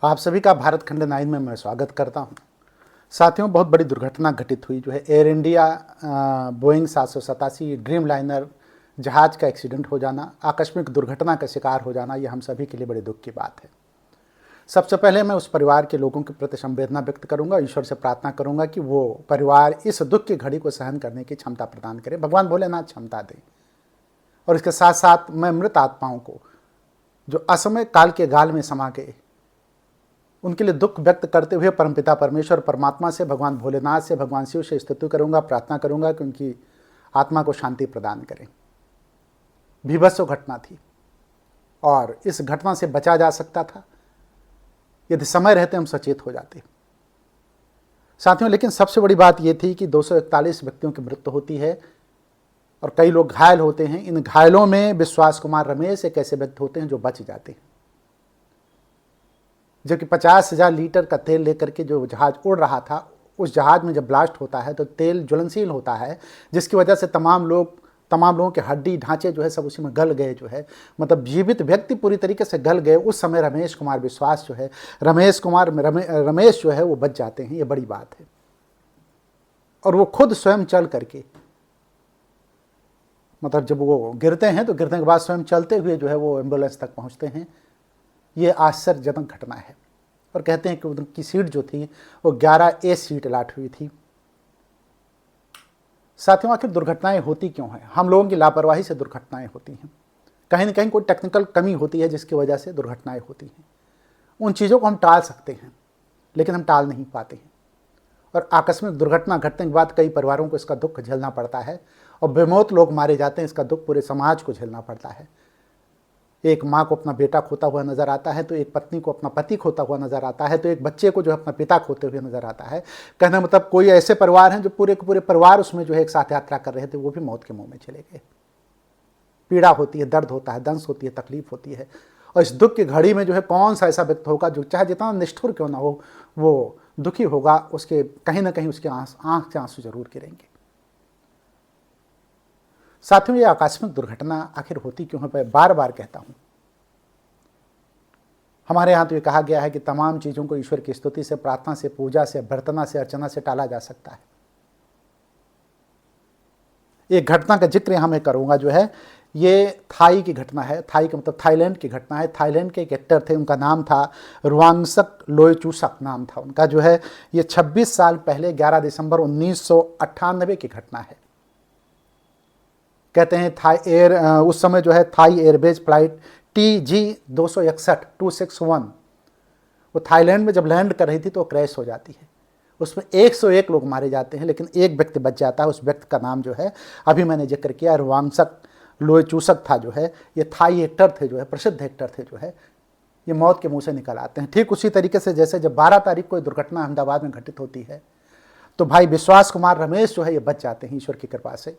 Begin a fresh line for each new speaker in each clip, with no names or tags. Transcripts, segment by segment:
आप सभी का भारत खंड 9 में मैं स्वागत करता हूं। साथियों, बहुत बड़ी दुर्घटना घटित हुई जो है air India Boeing 787 dream liner जहाज़ का एक्सीडेंट हो जाना, आकस्मिक दुर्घटना का शिकार हो जाना, ये हम सभी के लिए बड़े दुख की बात है। सबसे पहले मैं उस परिवार के लोगों के प्रति संवेदना व्यक्त करूंगा, ईश्वर से प्रार्थना करूंगा कि वो परिवार इस दुख की घड़ी को सहन करने की क्षमता प्रदान करे, भगवान भोलेनाथ क्षमता दें। और इसके साथ साथ मैं मृत आत्माओं को जो असमय काल के गाल में समा गए, उनके लिए दुख व्यक्त करते हुए परमपिता परमेश्वर परमात्मा से, भगवान भोलेनाथ से, भगवान शिव से स्तुति करूंगा, प्रार्थना करूंगा कि उनकी आत्मा को शांति प्रदान करें। भीभत्स घटना थी और इस घटना से बचा जा सकता था यदि समय रहते हम सचेत हो जाते। साथियों, लेकिन सबसे बड़ी बात यह थी कि 241 व्यक्तियों की मृत्यु होती है और कई लोग घायल होते हैं। इन घायलों में विश्वास कुमार रमेश एक ऐसे व्यक्ति होते हैं जो बच जाते हैं, जबकि 50,000 लीटर का तेल लेकर के जो जहाज उड़ रहा था, उस जहाज में जब ब्लास्ट होता है तो तेल ज्वलनशील होता है, जिसकी वजह से तमाम लोगों के हड्डी ढांचे जो है सब उसी में गल गए, जो है मतलब जीवित व्यक्ति पूरी तरीके से गल गए। उस समय रमेश कुमार विश्वास जो है, रमेश जो है वो बच जाते हैं। ये बड़ी बात है। और वो खुद स्वयं चल करके, मतलब जब वो गिरते हैं तो गिरने के बाद स्वयं चलते हुए जो है वो एम्बुलेंस तक पहुंचते हैं। ये आश्चर्यजनक घटना है। और कहते हैं कि उनकी सीट जो थी वो 11A सीट अलाट हुई थी। साथियों, आखिर दुर्घटनाएं होती क्यों हैं? हम लोगों की लापरवाही से दुर्घटनाएं होती हैं। कहीं ना कहीं कोई टेक्निकल कमी होती है जिसकी वजह से दुर्घटनाएं होती हैं। उन चीज़ों को हम टाल सकते हैं, लेकिन हम टाल नहीं पाते हैं। और आकस्मिक दुर्घटना घटने के बाद कई परिवारों को इसका दुख झेलना पड़ता है और बेमौत लोग मारे जाते हैं। इसका दुख पूरे समाज को झेलना पड़ता है। एक माँ को अपना बेटा खोता हुआ नजर आता है, तो एक पत्नी को अपना पति खोता हुआ नजर आता है, तो एक बच्चे को जो अपना पिता खोते हुए नजर आता है। कहना मतलब कोई ऐसे परिवार हैं जो पूरे के पूरे परिवार उसमें जो है एक साथ यात्रा कर रहे थे, वो भी मौत के मुंह में चले गए। पीड़ा होती है, दर्द होता है, दंश होती है, तकलीफ होती है। और इस दुख की घड़ी में जो है कौन सा ऐसा व्यक्ति होगा जो चाहे जितना निष्ठुर क्यों ना हो, वो दुखी होगा, उसके कहीं ना कहीं उसके आंख से आंसू जरूर गिरेंगे। साथियों, ये आकस्मिक दुर्घटना आखिर होती क्यों है? मैं बार बार कहता हूं, हमारे यहाँ तो ये कहा गया है कि तमाम चीज़ों को ईश्वर की स्तुति से, प्रार्थना से, पूजा से, अभ्यर्थना से, अर्चना से टाला जा सकता है। एक घटना का जिक्र यहाँ मैं करूँगा जो है, ये थाई की घटना है। थाई का मतलब थाईलैंड की घटना है। थाईलैंड के एक एक्टर थे, उनका नाम था रुवांगसक लोयचूसक नाम था उनका जो है। ये 26 साल पहले 11 दिसंबर 1998 की घटना है। कहते हैं उस समय जो है थाई एयरबेज फ्लाइट TG261 वो थाईलैंड में जब लैंड कर रही थी तो क्रैश हो जाती है। उसमें 101 लोग मारे जाते हैं, लेकिन एक व्यक्ति बच जाता है। उस व्यक्ति का नाम जो है अभी मैंने जिक्र किया, रुवांगसक लोयचूसक था जो है। ये थाई एक्टर थे जो है, प्रसिद्ध एक्टर थे जो है। ये मौत के मुंह से निकल आते हैं। ठीक उसी तरीके से जैसे जब 12 तारीख को दुर्घटना अहमदाबाद में घटित होती है तो भाई विश्वास कुमार रमेश जो है ये बच जाते हैं ईश्वर की कृपा से।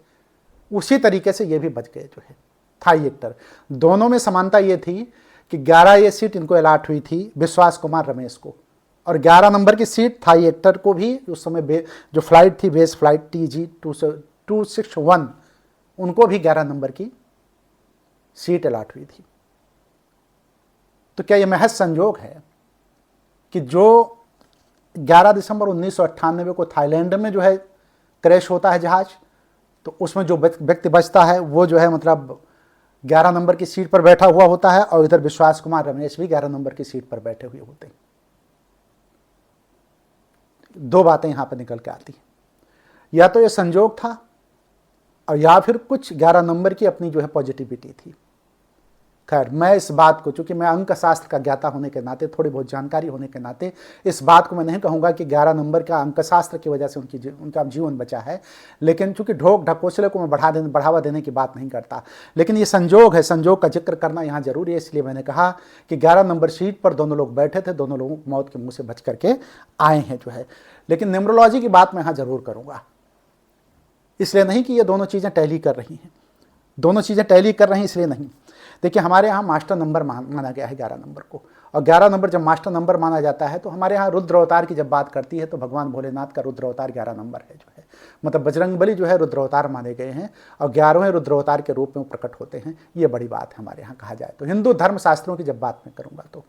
उसी तरीके से ये भी बच गए जो है थाई एक्टर। दोनों में समानता ये थी कि 11A सीट इनको अलाट हुई थी विश्वास कुमार रमेश को, और 11 नंबर की सीट थाई एक्टर को भी उस समय जो फ्लाइट थी बेस फ्लाइट TG261 उनको भी 11 नंबर की सीट अलाट हुई थी। तो क्या यह महज संयोग है कि जो 11 दिसंबर 1998 को थाईलैंड में जो है क्रैश होता है जहाज, तो उसमें जो व्यक्ति बचता है वो जो है मतलब 11 नंबर की सीट पर बैठा हुआ होता है, और इधर विश्वास कुमार रमेश भी 11 नंबर की सीट पर बैठे हुए होते हैं। दो बातें यहां पर निकल के आती हैं, या तो ये संयोग था और या फिर कुछ 11 नंबर की अपनी जो है पॉजिटिविटी थी। खैर, मैं इस बात को, चूंकि मैं अंक शास्त्र का ज्ञाता होने के नाते, थोड़ी बहुत जानकारी होने के नाते, इस बात को मैं नहीं कहूँगा कि 11 नंबर का अंक शास्त्र की वजह से उनका जीवन बचा है। लेकिन चूंकि ढोक ढकोसले को मैं बढ़ावा देने की बात नहीं करता, लेकिन ये संयोग है, संयोग का जिक्र करना यहाँ जरूरी है। इसलिए मैंने कहा कि 11 नंबर सीट पर दोनों लोग बैठे थे, दोनों लोग मौत के मुँह से बच करके आए हैं जो है। लेकिन न्यूमरोलॉजी की बात मैं यहाँ जरूर करूँगा, इसलिए नहीं कि ये दोनों चीज़ें टैली कर रही हैं। दोनों चीज़ें टैली कर रही हैं इसलिए नहीं। देखिए, हमारे यहाँ मास्टर नंबर माना गया है 11 नंबर को, और 11 नंबर जब मास्टर नंबर माना जाता है तो हमारे यहाँ रुद्र अवतार की जब बात करती है तो भगवान भोलेनाथ का रुद्र अवतार 11 नंबर है जो है। मतलब बजरंगबली जो है रुद्र अवतार माने गए हैं और 11वें रुद्र अवतार के रूप में प्रकट होते हैं। ये बड़ी बात है हमारे यहाँ कहा जाए तो, हिंदू धर्म शास्त्रों की जब बात मैं करूँगा तो।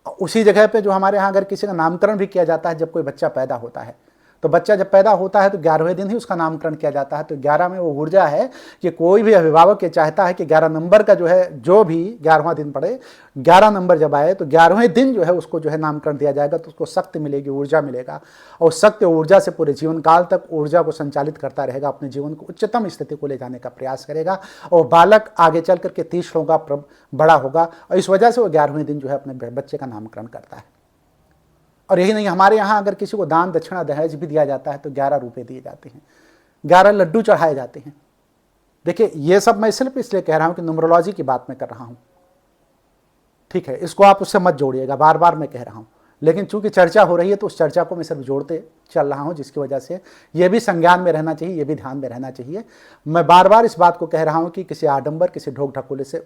उसी जगह पे जो हमारे यहाँ अगर किसी का नामकरण भी किया जाता है, जब कोई बच्चा पैदा होता है, तो बच्चा जब पैदा होता है तो 11वें दिन ही उसका नामकरण किया जाता है। तो 11 में वो ऊर्जा है कि कोई भी अभिभावक ये चाहता है कि 11 नंबर का जो है, जो भी 11वां दिन पड़े, 11 नंबर जब आए तो 11वें दिन जो है उसको जो है नामकरण दिया जाएगा, तो उसको शक्ति मिलेगी, ऊर्जा मिलेगा, और शक्ति ऊर्जा से पूरे जीवन काल तक ऊर्जा को संचालित करता रहेगा, अपने जीवन को उच्चतम स्थिति को ले जाने का प्रयास करेगा, और बालक आगे चल करके तीक्ष्ण होगा, बड़ा होगा, और इस वजह से वो 11वें दिन जो है अपने बच्चे का नामकरण करता है। और यही नहीं, हमारे यहाँ अगर किसी को दान दक्षिणा दहेज भी दिया जाता है तो 11 रुपये दिए जाते हैं, 11 लड्डू चढ़ाए जाते हैं। देखिए ये सब मैं सिर्फ इसलिए कह रहा हूँ कि न्यूमरोलॉजी की बात मैं कर रहा हूँ, ठीक है, इसको आप उससे मत जोड़िएगा, बार बार मैं कह रहा हूँ, लेकिन चूंकि चर्चा हो रही है तो उस चर्चा को मैं सिर्फ जोड़ते चल रहा हूँ, जिसकी वजह से ये भी संज्ञान में रहना चाहिए, ये भी ध्यान में रहना चाहिए। मैं बार बार इस बात को कह रहा हूँ कि किसी आडंबर, किसी ढोक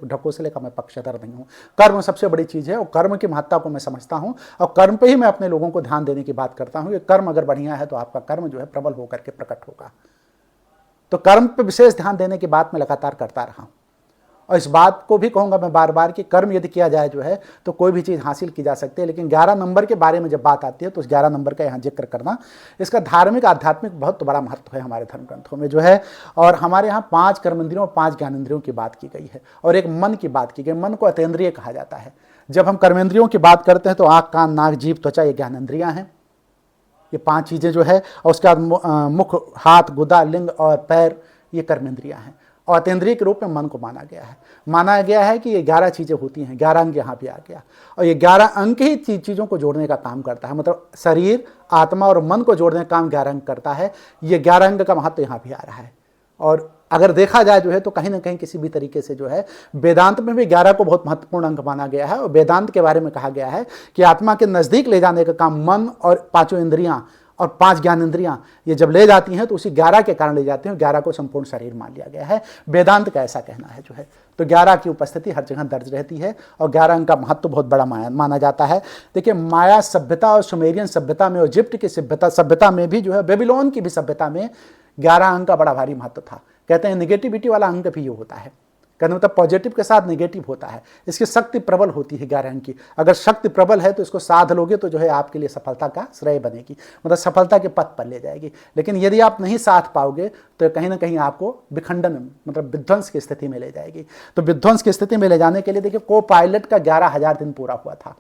ढकोसले का मैं पक्षधर नहीं हूँ। कर्म सबसे बड़ी चीज़ है और कर्म की महत्ता को मैं समझता हूँ, और कर्म पे ही मैं अपने लोगों को ध्यान देने की बात करता हूँ। ये कर्म अगर बढ़िया है तो आपका कर्म जो है प्रबल होकर के प्रकट होगा। तो कर्म पर विशेष ध्यान देने की बात मैं लगातार करता रहा हूँ, और इस बात को भी कहूँगा मैं बार बार कि कर्म यदि किया जाए जो है तो कोई भी चीज़ हासिल की जा सकती है। लेकिन 11 नंबर के बारे में जब बात आती है तो उस 11 नंबर का यहाँ जिक्र करना, इसका धार्मिक आध्यात्मिक बहुत बड़ा महत्व है हमारे धर्म ग्रंथों में जो है। और हमारे यहाँ 5 कर्मेंद्रियों और 5 ज्ञानेंद्रियों की बात की गई है, और एक मन की बात की गई। मन को अतेंद्रिय कहा जाता है। जब हम कर्मेंद्रियों की बात करते हैं तो आँख, कान, नाक, जीभ, त्वचा, ये ज्ञानेंद्रियाँ हैं, ये 5 चीज़ें जो है। और उसके बाद मुख, हाथ, गुदा, लिंग और पैर, ये कर्मेंद्रियाँ हैं। और अतेंद्रिय के रूप में मन को माना गया है कि ये 11 चीज़ें होती हैं, 11 अंग यहाँ भी आ गया, और ये 11 अंग ही चीज़ों को जोड़ने का काम करता है। मतलब शरीर, आत्मा और मन को जोड़ने का काम 11 अंग करता है। ये 11 अंग का महत्व यहाँ भी आ रहा है। और अगर देखा जाए जो है तो कहीं ना कहीं किसी भी तरीके से जो है वेदांत में भी 11 को बहुत महत्वपूर्ण अंक माना गया है। और वेदांत के बारे में कहा गया है कि आत्मा के नज़दीक ले जाने का काम मन और 5 इंद्रियाँ और 5 ज्ञानेंद्रियां ये जब ले जाती हैं तो उसी 11 के कारण ले जाती हैं। 11 को संपूर्ण शरीर मान लिया गया है, वेदांत का ऐसा कहना है जो है। तो 11 की उपस्थिति हर जगह दर्ज रहती है, और 11 अंक का महत्व बहुत बड़ा माना जाता है। देखिए माया सभ्यता और सुमेरियन सभ्यता में और इजिप्ट की सभ्यता में भी जो है, बेबीलोन की भी सभ्यता में 11 अंक का बड़ा भारी महत्व था। कहते हैं निगेटिविटी वाला अंक भी ये होता है, कहने मतलब पॉजिटिव के साथ नेगेटिव होता है। इसकी शक्ति प्रबल होती है 11 अंक की। अगर शक्ति प्रबल है तो इसको साध लोगे तो जो है आपके लिए सफलता का श्रेय बनेगी, मतलब सफलता के पथ पर ले जाएगी। लेकिन यदि आप नहीं साध पाओगे तो कहीं ना कहीं आपको विखंडन, मतलब विध्वंस की स्थिति में ले जाएगी। तो विध्वंस की स्थिति में ले जाने के लिए देखिए को पायलट का 11,000 दिन पूरा हुआ था।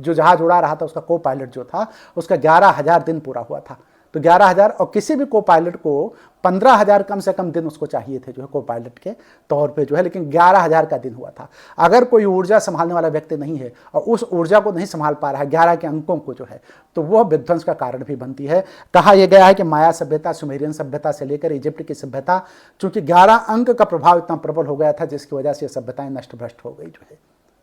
जो जहाज उड़ा रहा था उसका को पायलट जो था उसका 11,000 दिन पूरा हुआ था। तो 11,000, और किसी भी को पायलट को 15,000 कम से कम दिन उसको चाहिए थे जो है को पायलट के तौर पे जो है, लेकिन 11,000 का दिन हुआ था। अगर कोई ऊर्जा संभालने वाला व्यक्ति नहीं है और उस ऊर्जा को नहीं संभाल पा रहा है 11 के अंकों को जो है, तो वह विध्वंस का कारण भी बनती है। कहा यह गया है कि माया सभ्यता, सुमेरियन सभ्यता से लेकर इजिप्ट की सभ्यता, चूंकि 11 अंक का प्रभाव इतना प्रबल हो गया था जिसकी वजह से सभ्यताएं नष्ट भ्रष्ट हो गई जो है।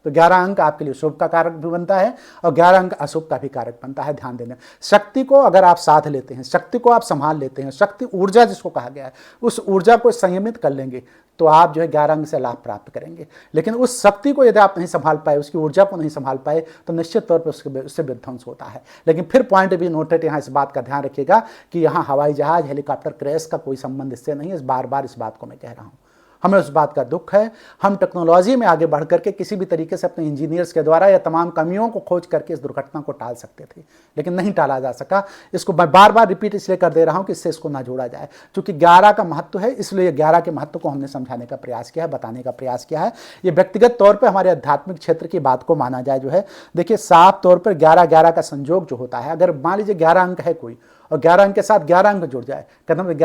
तो 11 अंक आपके लिए शुभ का कारक भी बनता है और 11 अंक अशुभ का भी कारक बनता है। ध्यान देना, शक्ति को अगर आप साध लेते हैं, शक्ति को आप संभाल लेते हैं, शक्ति ऊर्जा जिसको कहा गया है, उस ऊर्जा को संयमित कर लेंगे तो आप जो है 11 अंक से लाभ प्राप्त करेंगे। लेकिन उस शक्ति को यदि आप नहीं संभाल पाए, उसकी ऊर्जा को नहीं संभाल पाए, तो निश्चित तौर पर उससे विध्वंस होता है। लेकिन फिर पॉइंट भी नोटेड, यहाँ इस बात का ध्यान रखिएगा कि यहाँ हवाई जहाज, हेलीकॉप्टर क्रैश का कोई संबंध इससे नहीं है। बार बार इस बात को मैं कह रहा हूँ। हमें उस बात का दुख है। हम टेक्नोलॉजी में आगे बढ़ करके किसी भी तरीके से अपने इंजीनियर्स के द्वारा या तमाम कमियों को खोज करके इस दुर्घटना को टाल सकते थे, लेकिन नहीं टाला जा सका। इसको मैं बार बार रिपीट इसलिए कर दे रहा हूं कि इससे इसको ना जोड़ा जाए, क्योंकि 11 का महत्व है, इसलिए 11 के महत्व को हमने समझाने का प्रयास किया है, बताने का प्रयास किया है। ये व्यक्तिगत तौर पर हमारे आध्यात्मिक क्षेत्र की बात को माना जाए जो है, देखिए साफ तौर पर 11-11 का संयोग जो होता है, अगर मान लीजिए 11 अंक है कोई और 11 अंक के साथ 11 अंक जुड़ जाए, कहते हैं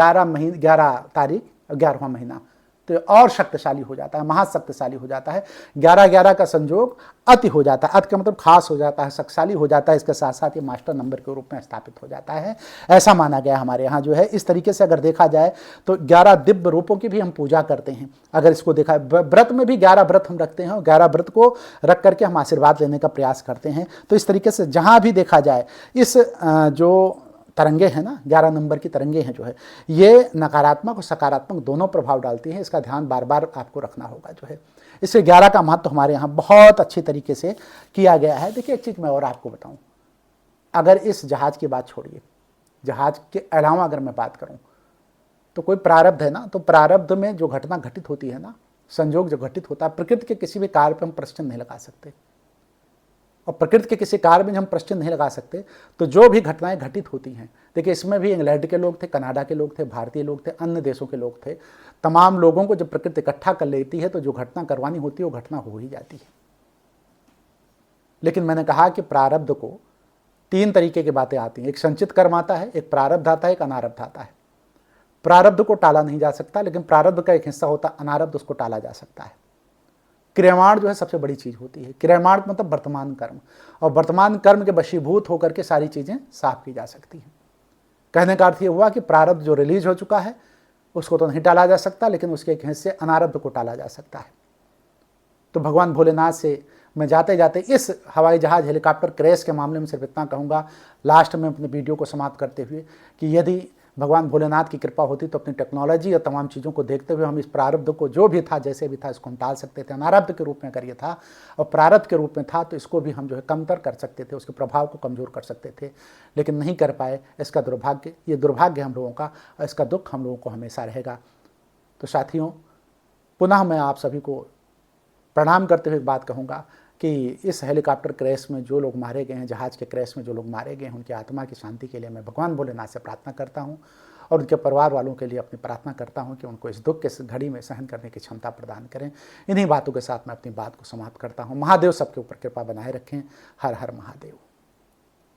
11 तारीख और 11वां महीना, तो और शक्तिशाली हो जाता है, महाशक्तिशाली हो जाता है। 11-11 का संयोग अति हो जाता है, अति का मतलब खास हो जाता है, शक्तिशाली हो जाता है। इसके साथ साथ ये मास्टर नंबर के रूप में स्थापित हो जाता है, ऐसा माना गया हमारे यहाँ जो है। इस तरीके से अगर देखा जाए तो 11 दिव्य रूपों की भी हम पूजा करते हैं। अगर इसको देखा, व्रत में भी 11 व्रत हम रखते हैं और 11 व्रत को रख करके हम आशीर्वाद लेने का प्रयास करते हैं। तो इस तरीके से जहाँ भी देखा जाए, इस जो तरंगे हैं ना, 11 नंबर की तरंगे हैं जो है, ये नकारात्मक और सकारात्मक दोनों प्रभाव डालती हैं। इसका ध्यान बार बार आपको रखना होगा जो है। इससे 11 का महत्व हमारे यहाँ बहुत अच्छी तरीके से किया गया है। देखिए एक चीज़ मैं और आपको बताऊं, अगर इस जहाज की बात छोड़िए, जहाज के अलावा अगर मैं बात करूं तो कोई प्रारब्ध है ना, तो प्रारब्ध में जो घटना घटित होती है ना, संयोग जो घटित होता है, प्रकृति के किसी भी कार्य पर हम प्रश्न नहीं लगा सकते। और प्रकृति के किसी कार्य में हम प्रश्न नहीं लगा सकते, तो जो भी घटनाएं घटित होती हैं, देखिए इसमें भी इंग्लैंड के लोग थे, कनाडा के लोग थे, भारतीय लोग थे, अन्य देशों के लोग थे, तमाम लोगों को जब प्रकृति इकट्ठा कर लेती है तो जो घटना करवानी होती है वो घटना हो ही जाती है। लेकिन मैंने कहा कि प्रारब्ध को 3 तरीके की बातें आती हैं, एक संचित कर्म आता है, एक प्रारब्ध आता है, एक अनारब्ध आता है। प्रारब्ध को टाला नहीं जा सकता, लेकिन प्रारब्ध का एक हिस्सा होता है अनारब्ध, उसको टाला जा सकता है। क्रियामाण जो है सबसे बड़ी चीज होती है। क्रियामाण मतलब वर्तमान कर्म, और वर्तमान कर्म के वशीभूत होकर के सारी चीजें साफ की जा सकती हैं। कहने का अर्थ ये हुआ कि प्रारब्ध जो रिलीज हो चुका है उसको तो नहीं टाला जा सकता, लेकिन उसके एक हिस्से अनारब्ध को टाला जा सकता है। तो भगवान भोलेनाथ से मैं जाते जाते इस हवाई जहाज हेलीकॉप्टर क्रैश के मामले में सिर्फ इतना कहूँगा, लास्ट में अपने वीडियो को समाप्त करते हुए, कि यदि भगवान भोलेनाथ की कृपा होती तो अपनी टेक्नोलॉजी और तमाम चीज़ों को देखते हुए हम इस प्रारब्ध को जो भी था जैसे भी था इसको हम टाल सकते थे। अनारब्ध के रूप में अगर ये था और प्रारब्ध के रूप में था तो इसको भी हम जो है कमतर कर सकते थे, उसके प्रभाव को कमज़ोर कर सकते थे, लेकिन नहीं कर पाए। इसका दुर्भाग्य, ये दुर्भाग्य हम लोगों का, और इसका दुख हम लोगों को हमेशा रहेगा। तो साथियों, पुनः मैं आप सभी को प्रणाम करते हुए एक बात कहूँगा कि इस हेलीकॉप्टर क्रैश में जो लोग मारे गए हैं, जहाज़ के क्रैश में जो लोग मारे गए हैं, उनकी आत्मा की शांति के लिए मैं भगवान भोलेनाथ से प्रार्थना करता हूँ, और उनके परिवार वालों के लिए अपनी प्रार्थना करता हूँ कि उनको इस दुख के इस घड़ी में सहन करने की क्षमता प्रदान करें। इन्हीं बातों के साथ मैं अपनी बात को समाप्त करता हूँ। महादेव सबके ऊपर कृपा बनाए रखें। हर हर महादेव।